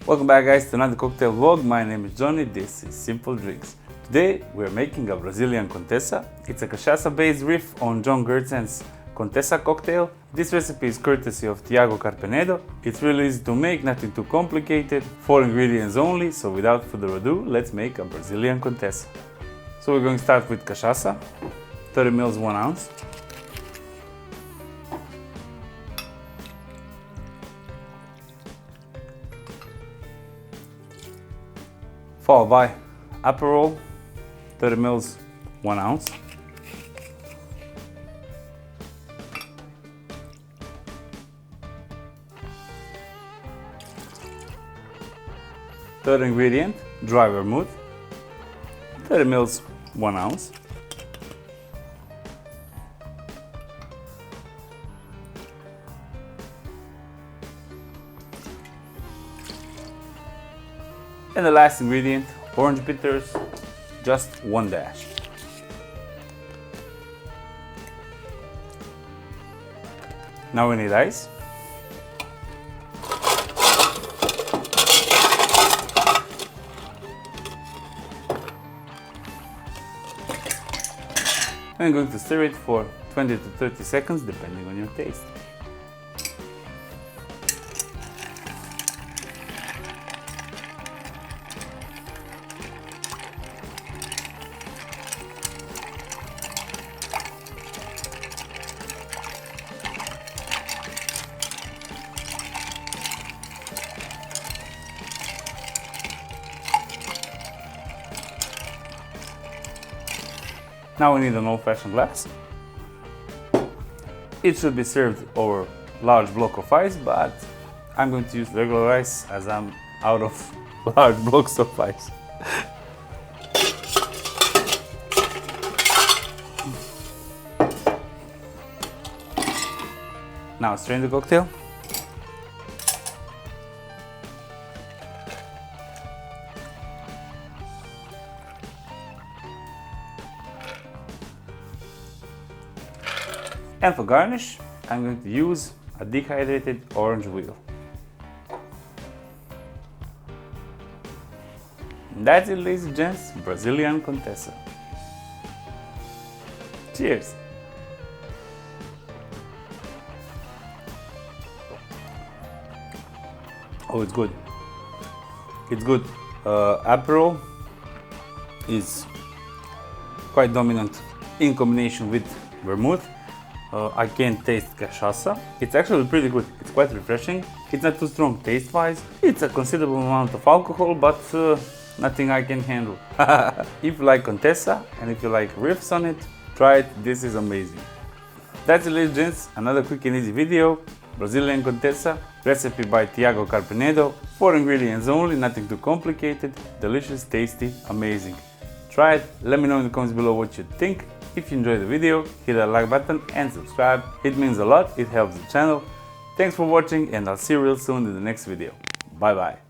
Welcome back guys to another cocktail vlog. My name is Johnny, this is Simple Drinks. Today we're making a Brazilian Contessa. It's a cachaça based riff on John Gertzen's Contessa cocktail. This recipe is courtesy of Tiago Carpenedo. It's really easy to make, nothing too complicated, 4 ingredients only, so without further ado, let's make a Brazilian Contessa. So we're going to start with cachaça, 30 ml 1 ounce. Followed by Aperol, 30 ml 1 ounce. Third ingredient, Dry Vermouth, 30 ml 1 ounce. And the last ingredient, orange bitters, just 1 dash. Now we need ice. I'm going to stir it for 20 to 30 seconds depending on your taste. Now we need an old-fashioned glass. It should be served over a large block of ice, but I'm going to use regular ice as I'm out of large blocks of ice. Now strain the cocktail. And for garnish, I'm going to use a dehydrated orange wheel. And that's it, ladies and gents, Brazilian Contessa. Cheers! Oh, it's good. It's good. Aperol is quite dominant in combination with vermouth. I can taste cachaça. It's actually pretty good. It's quite refreshing. It's not too strong taste-wise. It's a considerable amount of alcohol, but nothing I can handle. If you like Contessa and if you like riffs on it, try it. This is amazing. That's it, ladies and gents. Another quick and easy video. Brazilian Contessa, recipe by Tiago Carpenedo. 4 ingredients only, nothing too complicated. Delicious, tasty, amazing. Try it. Let me know in the comments below what you think. If you enjoyed the video, hit that like button and subscribe. It means a lot, it helps the channel. Thanks for watching and I'll see you real soon in the next video. Bye bye.